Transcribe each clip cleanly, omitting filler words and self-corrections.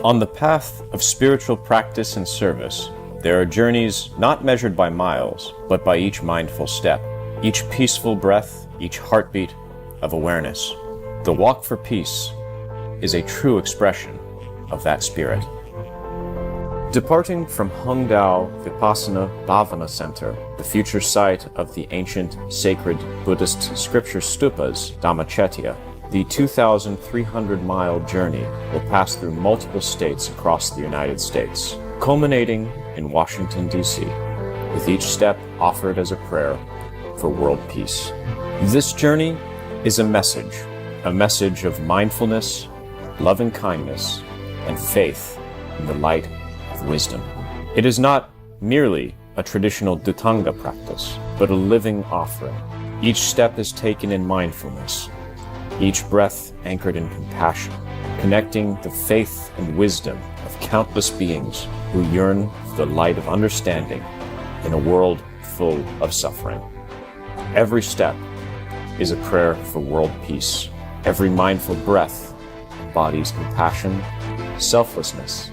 On the path of spiritual practice and service, there are journeys not measured by miles, but by each mindful step, each peaceful breath, each heartbeat of awareness. The walk for peace is a true expression of that spirit. Departing from Huong Dao Vipassana Bhavana Center, the future site of the ancient sacred Buddhist Scripture Stupas, Dhammacetiya, the 2,300-mile journey will pass through multiple states across the United States, culminating in Washington, D.C., with each step offered as a prayer for world peace. This journey is a message of mindfulness, loving kindness, and faith in the light of wisdom. It is not merely a traditional Dhutanga practice, but a living offering. Each step is taken in mindfulness, each breath anchored in compassion, connecting the faith and wisdom of countless beings who yearn for the light of understanding in a world full of suffering. Every step is a prayer for world peace. Every mindful breath embodies compassion, selflessness,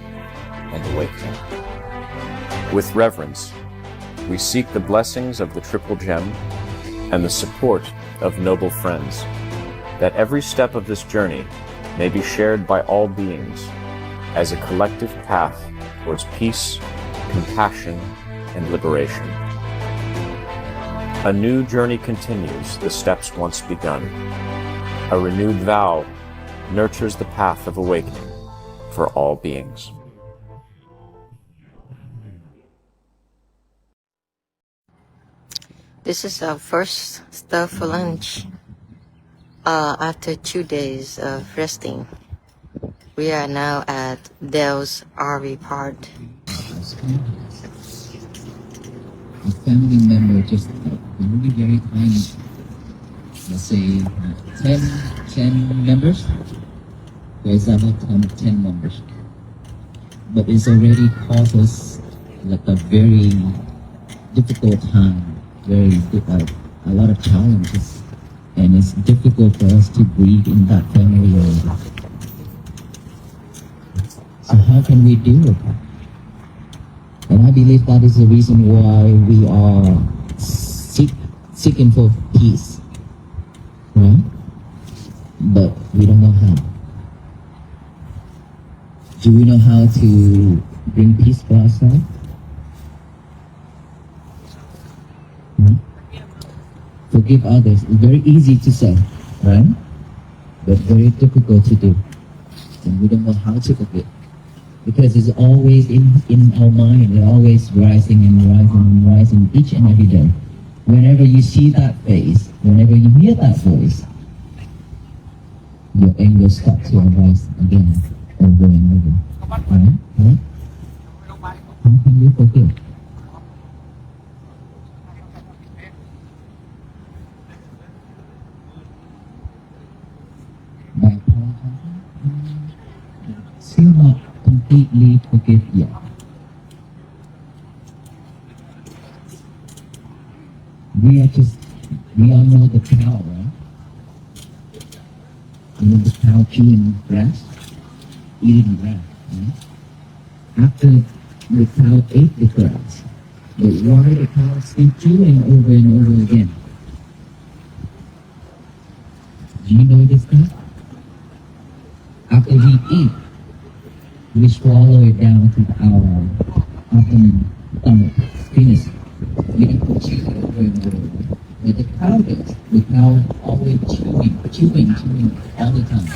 and awakening. With reverence, we seek the blessings of the Triple Gem and the support of noble friends, that every step of this journey may be shared by all beings as a collective path towards peace, compassion, and liberation. A new journey continues the steps once begun. A renewed vow nurtures the path of awakening for all beings. This is our first stop for lunch. After 2 days of resting, we are now at Dale's RV Park. A family member just very, very tiny, let's say 10 members. There's about 10 members. But it's already caused us like a very difficult time, a lot of challenges. And it's difficult for us to breathe in that family area. So how can we deal with that? And I believe that is the reason why we are seeking for peace, right? But we don't know how. Do we know how to bring peace for ourselves? Forgive others. It's very easy to say, right? But very difficult to do. And we don't know how to forgive. Because it's always in our mind. It's always rising and rising and rising each and every day. Whenever you see that face, whenever you hear that voice, your anger starts to arise again, over and over. Right? How can we forgive? By apologizing? Still not completely forgive yet. We all know the cow, right? You know the cow chewing grass? Eating grass, right? After the cow ate the grass, but why the cow still chewing over and over again? Do you know this thing? After we eat, we swallow it down to our abdomen, stomach, penis. We don't chew it over and over. But the cow does. The cow always chewing all the time.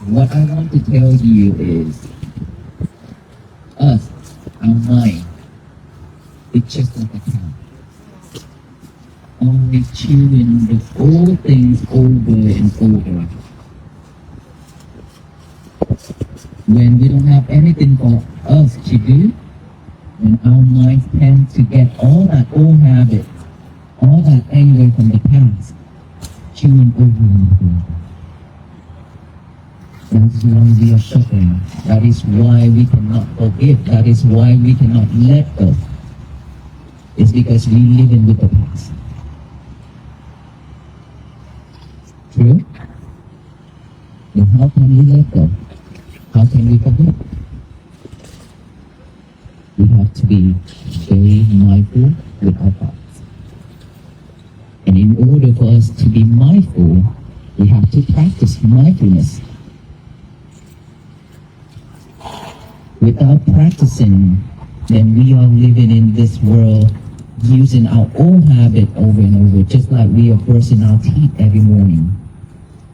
What I want to tell you is, us, our mind, it's just like a cow. Only chewing the old things over and over. When we don't have anything for us to do, and our minds tend to get all that old habit, all that anger from the past, chewing over and over. That's why we are suffering. That is why we cannot forgive. That is why we cannot let go. It's because we live in with the past. True? Then how can we let go? How can we forget? We have to be very mindful with our thoughts. And in order for us to be mindful, we have to practice mindfulness. Without practicing, then we are living in this world using our old habit over and over, just like we are brushing our teeth every morning.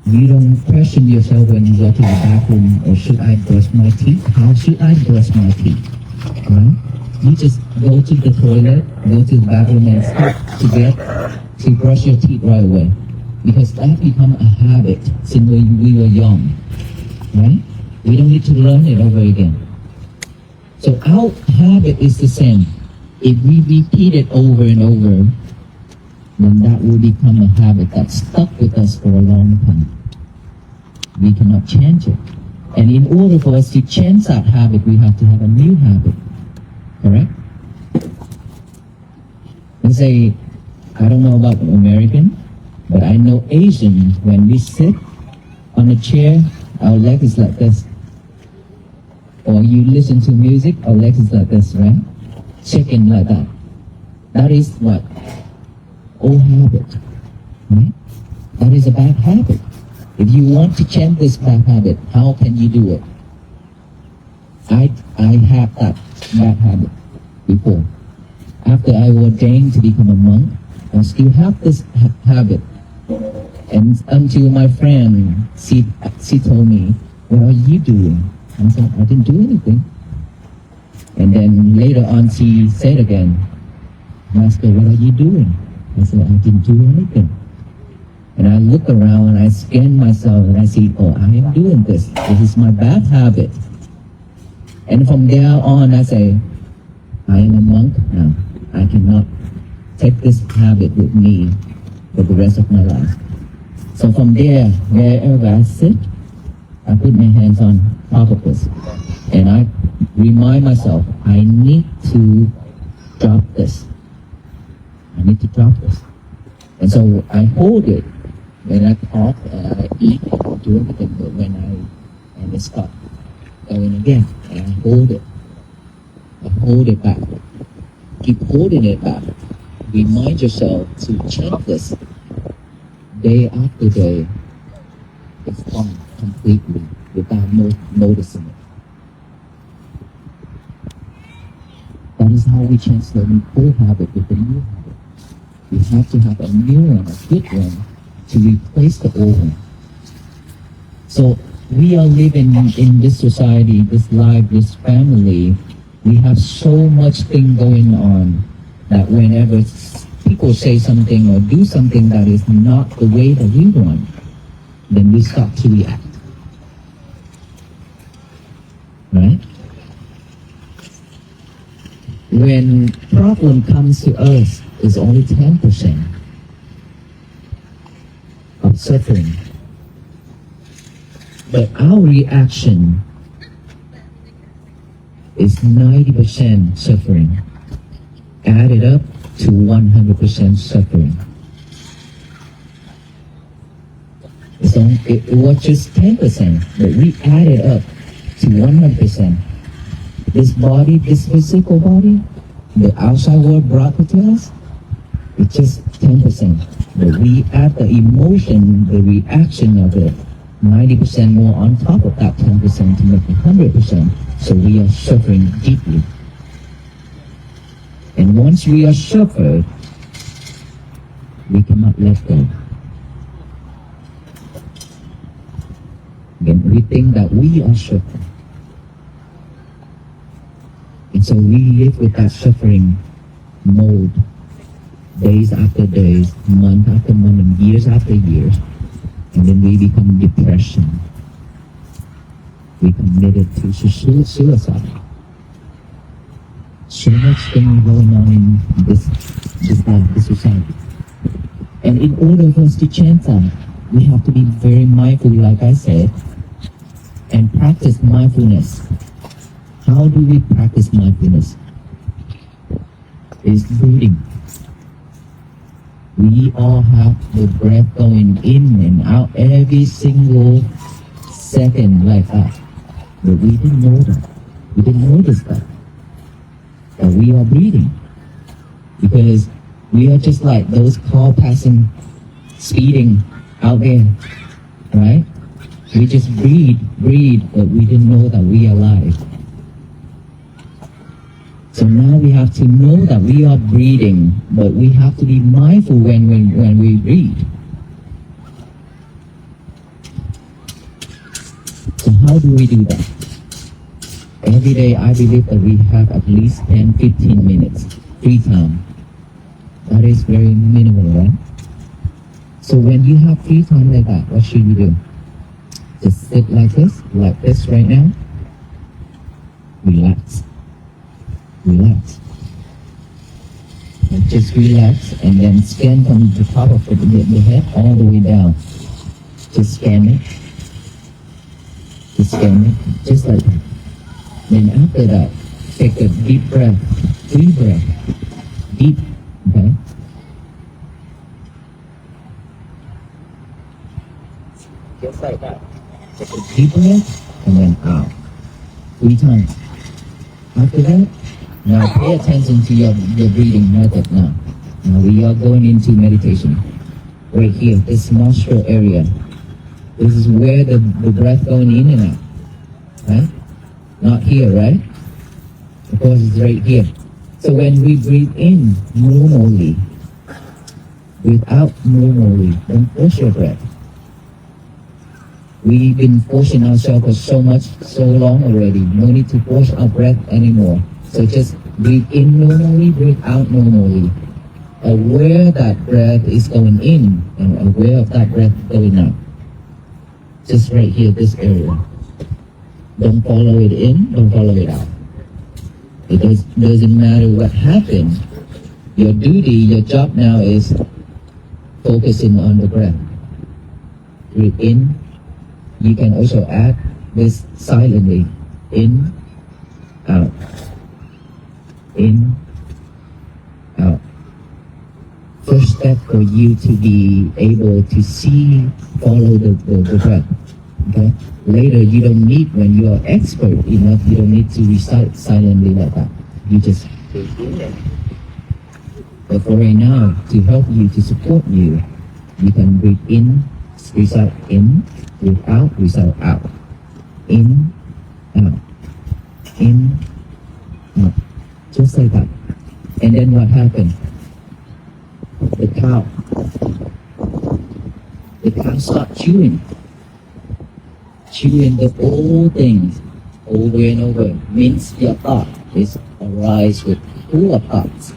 You don't question yourself when you go to the bathroom, or should I brush my teeth? How should I brush my teeth? Right? You just go to the toilet, go to the bathroom and start to get to brush your teeth right away. Because that become a habit since we were young. Right? We don't need to learn it over again. So our habit is the same. If we repeat it over and over, then that will become a habit that's stuck with us for a long time. We cannot change it. And in order for us to change that habit, we have to have a new habit. Correct? Let's say, I don't know about American, but I know Asian, when we sit on a chair, our leg is like this. Or you listen to music, our legs is like this, right? Shaking like that. That is what? Old habit. Right? That is a bad habit. If you want to change this bad habit, how can you do it? I had that bad habit before. After I ordained to become a monk, I still have this habit. And until my friend, she told me, "What are you doing?" I said, "I didn't do anything." And then later on she said again, "Master, what are you doing?" I said, "I didn't do anything." And I look around and I scan myself and I see, oh, I am doing this. This is my bad habit. And from there on I say, I am a monk now. I cannot take this habit with me for the rest of my life. So from there, wherever I sit, I put my hands on top of this. And I remind myself, I need to drop this. I need to drop this. And so I hold it. When I talk, I eat, I don't do anything, but when I stop going again, and I hold it. I hold it back. Keep holding it back. Remind yourself to chant this day after day. It's gone completely without noticing it. That is how we translate the old habit with the new habit. We have to have a new one, a good one, to replace the old one. So we are living in this society, this life, this family. We have so much thing going on that whenever people say something or do something that is not the way that we want, then we start to react. Right? When problem comes to us, is only 10% of suffering. But our reaction is 90% suffering, added up to 100% suffering. It was just 10%, but we added up to 100%. This body, this physical body, the outside world brought it to us, it's just 10%. But we add the emotion, the reaction of it, 90% more on top of that 10% to make it 100%. So we are suffering deeply. And once we are suffered, we cannot let go. Then we think that we are suffering. And so we live with that suffering mode, days after days, month after month, and years after years. And then we become depression. We committed to suicide. So much thing going on in this society. And in order for us to change that, we have to be very mindful, like I said, and practice mindfulness. How do we practice mindfulness? It's breathing. We all have the breath going in and out every single second like that. But we didn't know that. We didn't notice that we are breathing. Because we are just like those car passing, speeding out there, right? We just breathe, but we didn't know that we are alive. So now we have to know that we are breathing, but we have to be mindful when we breathe. So how do we do that? Every day I believe that we have at least 10-15 minutes free time. That is very minimal, right? So when you have free time like that, what should you do? Just sit like this right now. Relax. Relax. And just relax and then scan from the top of the head all the way down. Just scan it. Just scan it, just like that. Then after that, take a deep breath, free breath, deep, okay? Just like that. Take a deep breath and then out. 3 times. After that, now pay attention to your breathing method now. Now we are going into meditation. Right here, this nostril area. This is where the breath going in and out. Right? Not here, right? Because it's right here. So when we breathe in normally, breathe out normally, don't force your breath. We've been forcing ourselves for so long already. No need to force our breath anymore. So just breathe in normally, breathe out normally. Aware that breath is going in and aware of that breath going out. Just right here, this area. Don't follow it in, don't follow it out. It doesn't matter what happened. Your duty, your job now is focusing on the breath. Breathe in. You can also add this silently. In, out. In, out. First step for you to be able to follow the breath. Okay? Later, you don't need, when you are expert enough, you don't need to recite silently like that. You just breathe in. But for right now, to help you, to support you, you can breathe in, recite in, breathe out, recite out. In, out. In, out. Just like that. And then what happened? The cow starts chewing the old things over and over. Means your thought is arise with full of thoughts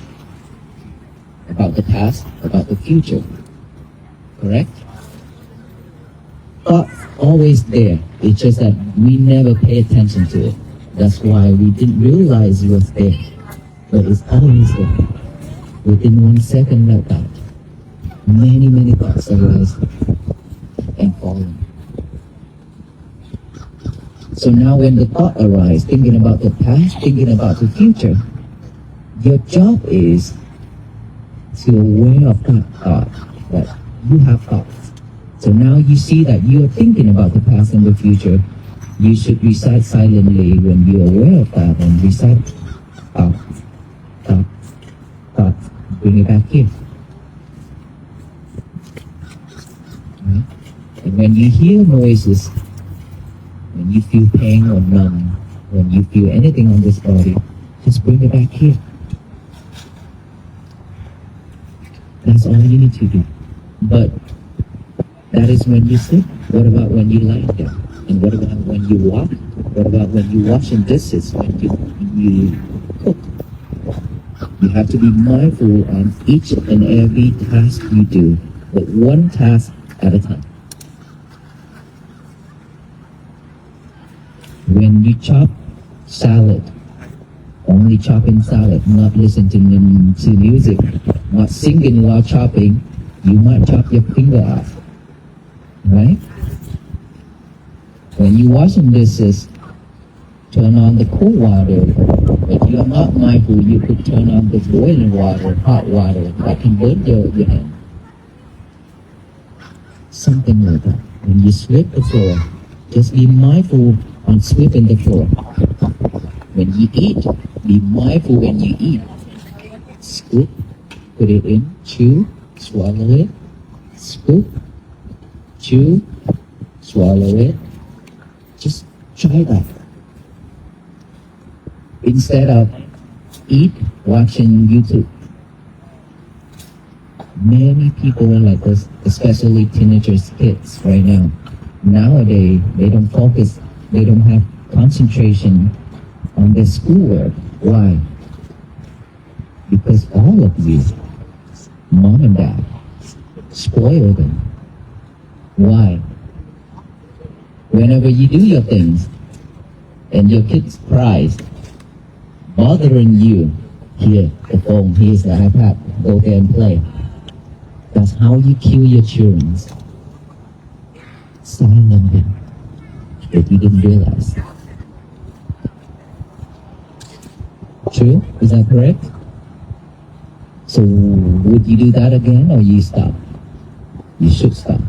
about the past, about the future. Correct? Thoughts always there. It's just that we never pay attention to it. That's why we didn't realize it was there. But it's always there. Within 1 second like that, many thoughts arise and falling. So now when the thought arises, thinking about the past, thinking about the future, your job is to aware of that thought, that you have thoughts. So now you see that you are thinking about the past and the future. You should recite silently when you're aware of that and recite thoughts, thoughts, thoughts. Bring it back here. Right? And when you hear noises, when you feel pain or numb, when you feel anything on this body, just bring it back here. That's all you need to do. But that is when you sit. What about when you lie down? And what about when you walk? What about when you washing dishes? When you cook? You have to be mindful on each and every task you do, but one task at a time. When you chop salad, only chopping salad, not listening to music, not singing while chopping, you might chop your finger off, right? When you washing dishes, turn on the cold water. If you are not mindful, you could turn on the boiling water, hot water, that can burn your hand. Something like that. When you sweep the floor, just be mindful on sweeping the floor. When you eat, be mindful when you eat. Scoop, put it in, chew, swallow it. Scoop, chew, swallow it. Just try that. Instead of eat watching YouTube. Many people are like this, especially teenagers, kids right now. Nowadays, they don't focus, they don't have concentration on their schoolwork. Why? Because all of you, mom and dad, spoil them. Why? Whenever you do your things, and your kids cries, bothering you, here, the phone, here's the iPad, go there and play. That's how you kill your children. Silent them, that you didn't realize. True? Is that correct? So, would you do that again, or you stop? You should stop.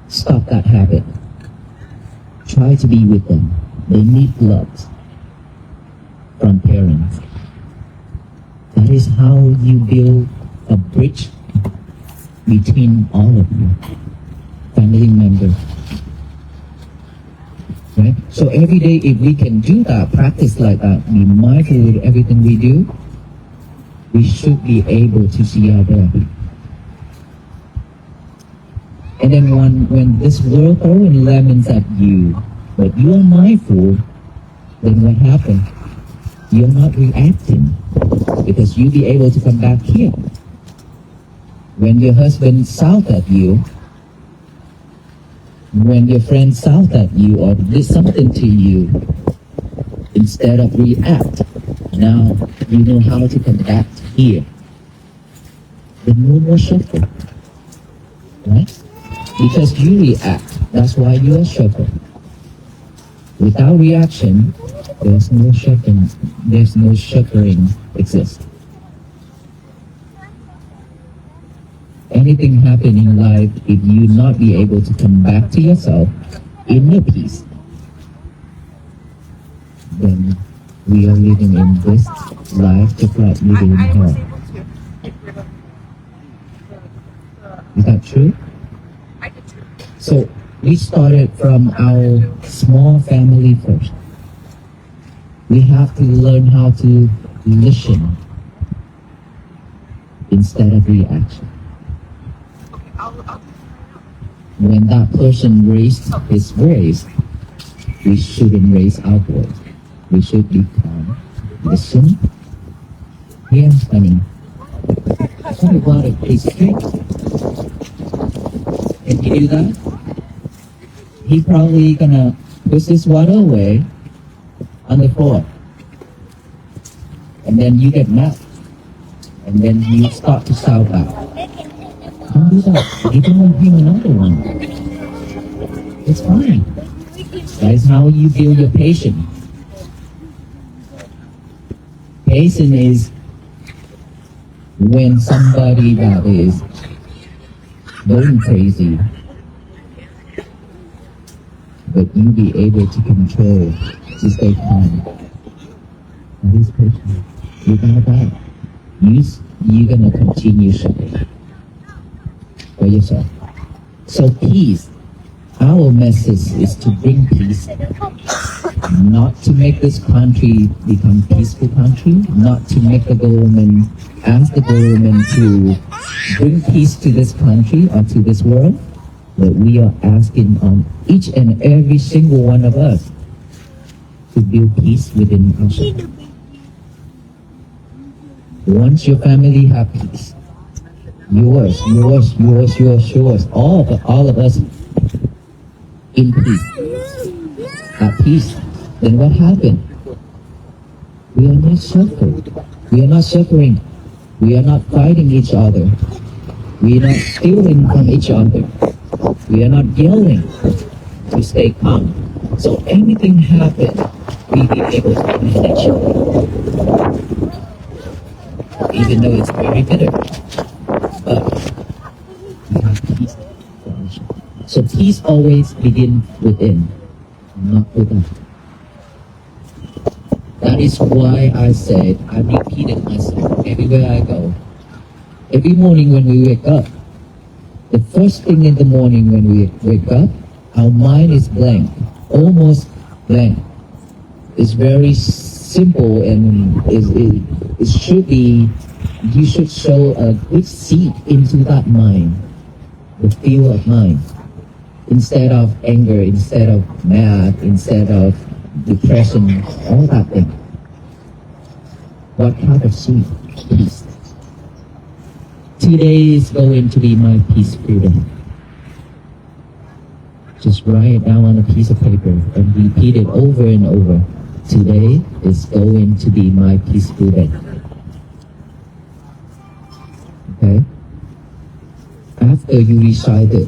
Stop that habit. Try to be with them. They need love from parents. That is how you build a bridge between all of you, family members. Right? So every day, if we can do that, practice like that, be mindful with everything we do, we should be able to see our body. And then when this world throwing lemons at you, but you are mindful, then what happens? You're not reacting, because you'll be able to come back here. When your husband shouts at you, when your friend shouts at you or did something to you, instead of react, now you know how to come back here. Then no more suffering, right? Because you react, that's why you are suffering. Without reaction, there's no suffering. There's no suffering exist. Anything happen in life, if you not be able to come back to yourself in your peace, then we are living in this life just like living in hell. Is that true? So we started from our small family first. We have to learn how to listen instead of reaction. When that person raised his voice, we shouldn't raise our voice. We should be calm, listen. Here, honey. Sorry about it, please. Can you do that? He probably gonna push this water away on the floor. And then you get mad. And then you start to shout out. Don't do that. You can him another one. It's fine. That is how you build your patience. Patience is when somebody that is going crazy, but you be able to control, to stay calm. That is patience. You're gonna die. You're gonna continue suffering for yourself. So peace, our message is to bring peace, not to make this country become peaceful country, not to make the government, ask the government to bring peace to this country or to this world, but we are asking on each and every single one of us to build peace within ourselves. Once your family have peace, yours, all of us in peace, at peace, then what happened? We are not suffering. We are not suffering. We are not fighting each other. We are not stealing from each other. We are not yelling to stay calm. So anything happens, we be able to manage it. Even though it's very bitter. But we have peace. So peace always begins within. not Buddha. That is why I said, I repeated myself everywhere I go. Every morning when we wake up, the first thing in the morning when we wake up, our mind is blank, almost blank. It's very simple, and it should be, you should show a good seed into that mind, the feel of mind. Instead of anger, instead of mad, instead of depression, all that thing. What kind of seed? Peace. Today is going to be my peaceful day. Just write it down on a piece of paper and repeat it over and over. Today is going to be my peaceful day. Okay? After you recite it,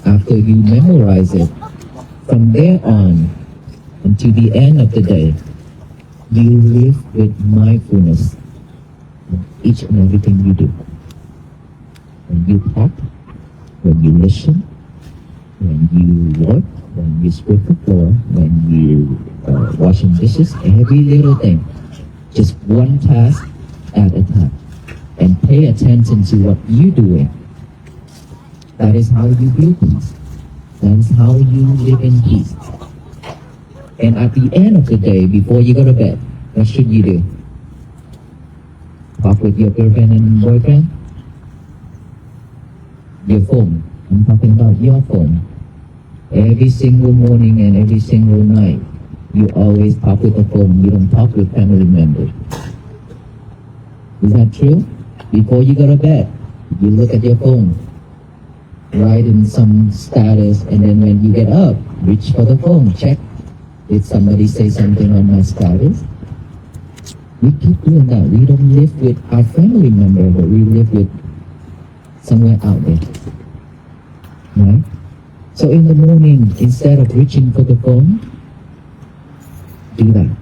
after you memorize it, from there on until the end of the day, you live with mindfulness in each and everything you do. When you talk, when you listen, when you work, when you sweep the floor, when you washing dishes, every little thing. Just one task at a time. And pay attention to what you're doing. That is how you build peace. That is how you live in peace. And at the end of the day, before you go to bed, what should you do? Talk with your girlfriend and boyfriend? Your phone. I'm talking about your phone. Every single morning and every single night, you always talk with the phone. You don't talk with family members. Is that true? Before you go to bed, you look at your phone, write in some status, and then when you get up, reach for the phone, check. Did somebody say something on my status? We keep doing that. We don't live with our family member, but we live with somewhere out there. Right? So in the morning, instead of reaching for the phone, do that.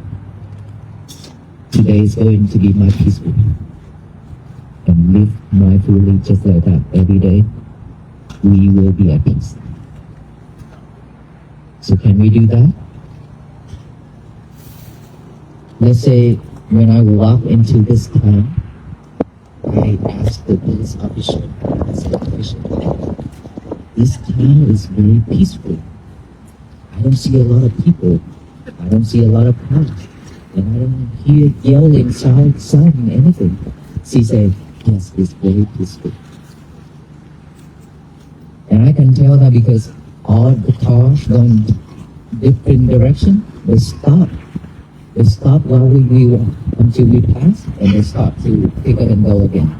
Today is going to be my peaceful day. And live mindfully just like that every day. We will be at peace. So can we do that? Let's say when I walk into this town, I ask the police officer, this town is very peaceful. I don't see a lot of people. I don't see a lot of cars. And I don't hear yelling, shouting, anything. She said, yes, it's very peaceful. And I can tell that because all the cars going different direction, they stop. They stop while we walk until we pass, and they start to pick up and go again.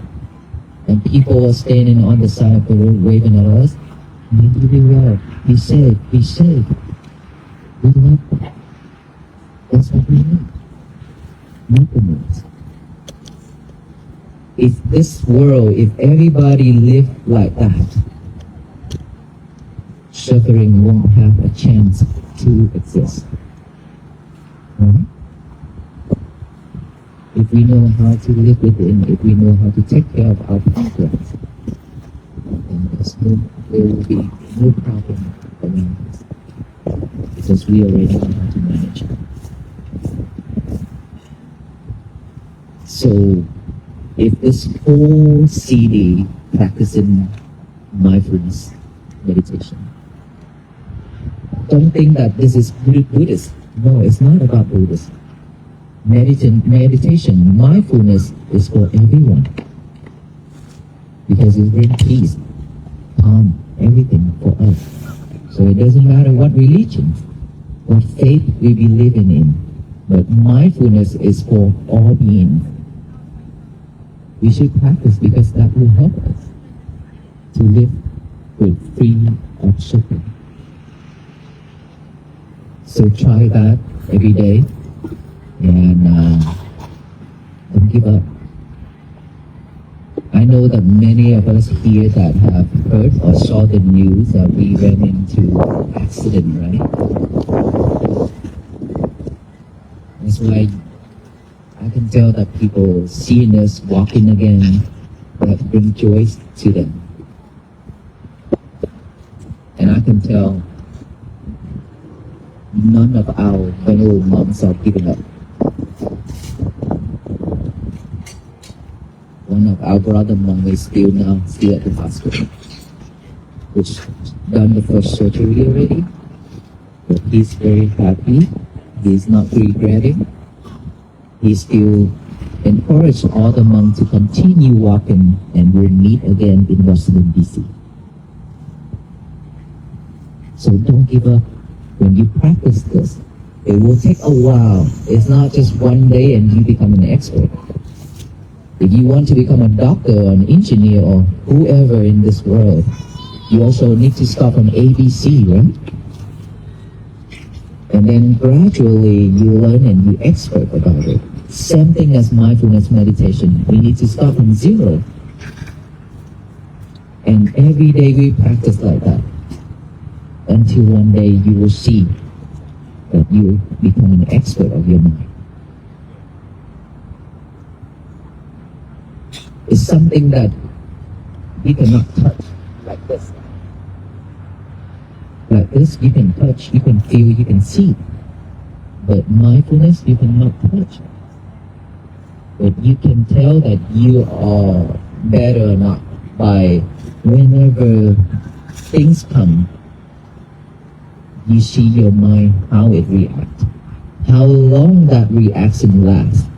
And people are standing on the side of the road waving at us. Maybe be well. Be safe. Be safe. We love that. That's what we need. Mindfulness. If this world, if everybody lived like that, suffering won't have a chance to exist. Right? If we know how to live within, if we know how to take care of our problems, then there will be no problem around us, because we already know how to manage it. So, if this whole CD practicing mindfulness meditation, don't think that this is Buddhist. No, it's not about Buddhism. Meditation, mindfulness is for everyone, because it brings peace, calm, everything for us. So it doesn't matter what religion, what faith we be living in, but mindfulness is for all beings. We should practice because that will help us to live with free of suffering. So try that every day. And don't give up. I know that many of us here that have heard or saw the news that we ran into accident, right? That's why I can tell that people seeing us walking again, that bring joy to them. And I can tell none of our venerable monks are giving up. One of our brother monks is still at the hospital, which done the first surgery already. But he's very happy. He's not regretting. He still encourage all the monks to continue walking, and we'll meet again in Washington, D.C. So don't give up. When you practice this, it will take a while. It's not just one day and you become an expert. If you want to become a doctor or an engineer or whoever in this world, you also need to start from ABC, right? And then gradually you learn and you expert about it. Same thing as mindfulness meditation. We need to start from zero. And every day we practice like that. Until one day you will see that you become an expert of your mind. It's something that you cannot touch like this. Like this, you can touch, you can feel, you can see. But mindfulness, you cannot touch. But you can tell that you are better or not by whenever things come, you see your mind, how it reacts, how long that reaction lasts.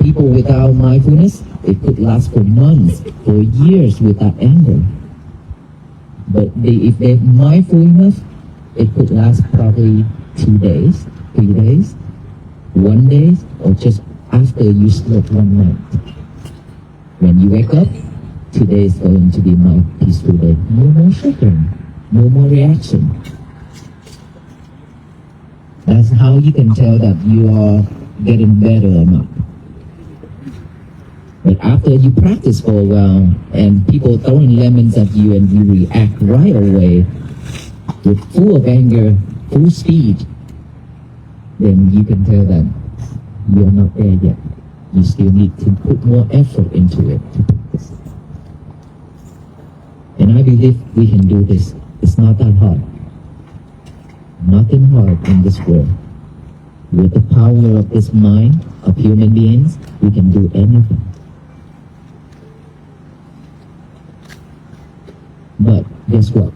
People without mindfulness, it could last for months, for years without anger. But if they're mindful enough, it could last probably 2 days, 3 days, 1 day, or just after you sleep one night. When you wake up, today is going to be my peaceful day. No more suffering, no more reaction. That's how you can tell that you are getting better or not. But after you practice for a while and people throwing lemons at you and you react right away with full of anger, full speed, then you can tell that you're not there yet. You still need to put more effort into it to practice. And I believe we can do this. It's not that hard. Nothing hard in this world. With the power of this mind of human beings, we can do anything. But guess what?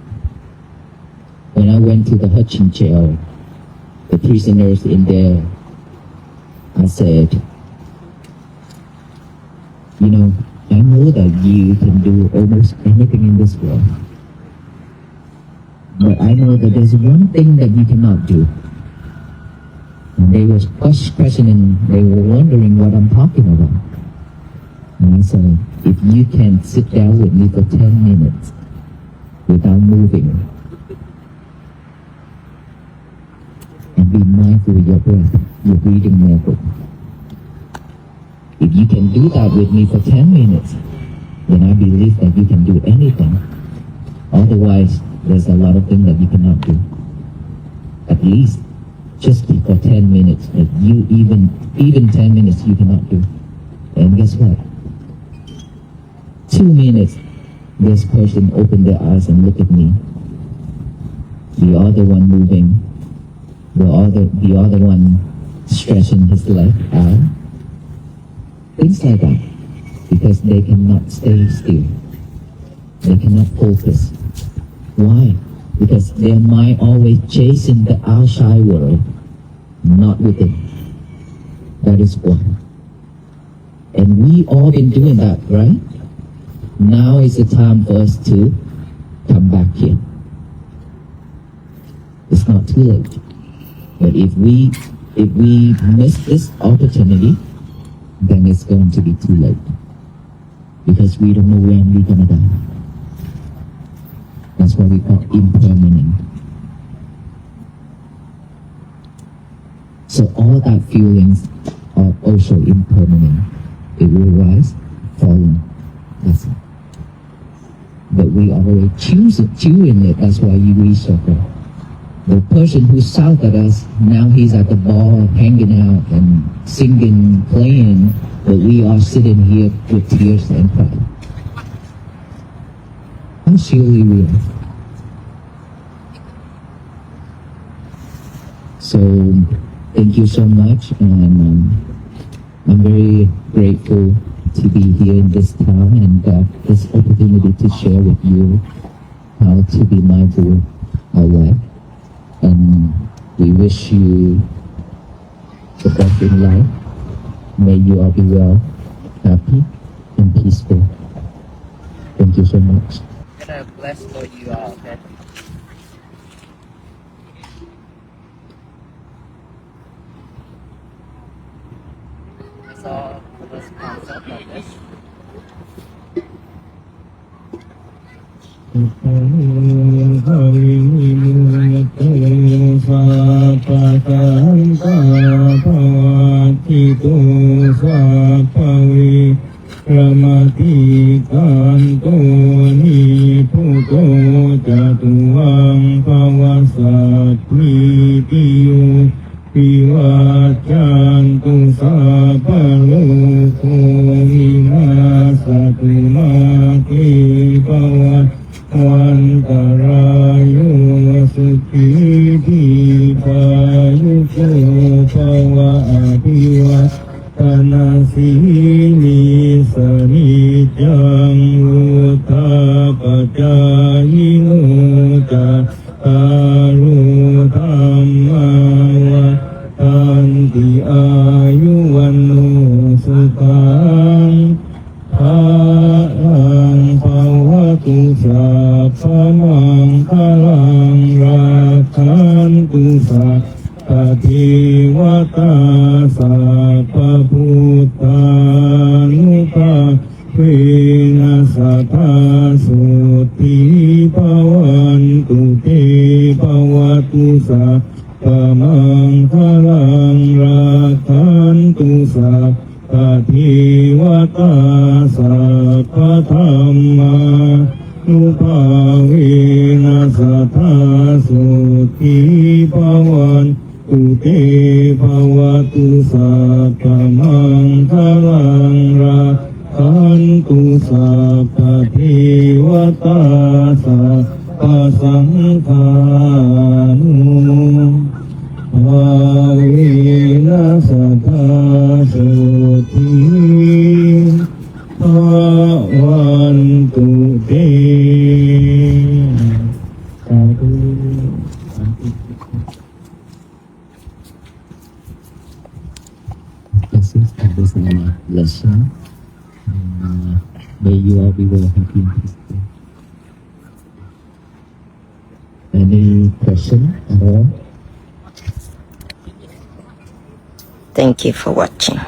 When I went to the Hutchin jail, the prisoners in there, I said, I know that you can do almost anything in this world. But I know that there's one thing that you cannot do. And they were questioning, they were wondering what I'm talking about. And I said, if you can sit down with me for 10 minutes without moving and be mindful of your breath, your breathing method. If you can do that with me for 10 minutes, then I believe that you can do anything. Otherwise, there's a lot of things that you cannot do. At least, just for 10 minutes, if you even 10 minutes you cannot do. And guess what? 2 minutes, this person opened their eyes and looked at me. The other one moving, the other one stretching his leg out. Things like that. Because they cannot stay still. They cannot focus. Why? Because their mind always chasing the outside world, not within. That is why. And we all been doing that, right? Now is the time for us to come back here. It's not too late. But if we miss this opportunity, then it's going to be too late. Because we don't know when we're gonna die. That's why we call impermanent. So all that feelings are also impermanent. It will rise, fall, that's it. But we already choosing it, that's why we suffer. The person who shouted at us, now he's at the bar hanging out and singing, playing, but we are sitting here with tears and crying. How silly we are. So thank you so much, and I'm very grateful to be here in this town and got this opportunity to share with you how to be mindful of life. And we wish you the best in life. May you all be well, happy, and peaceful. Thank you so much. I'm gonna bless for you all. Okay? So let's concept like this. This is our lesson. May you all be well, happy, and peaceful. Any question at all? Thank you for watching.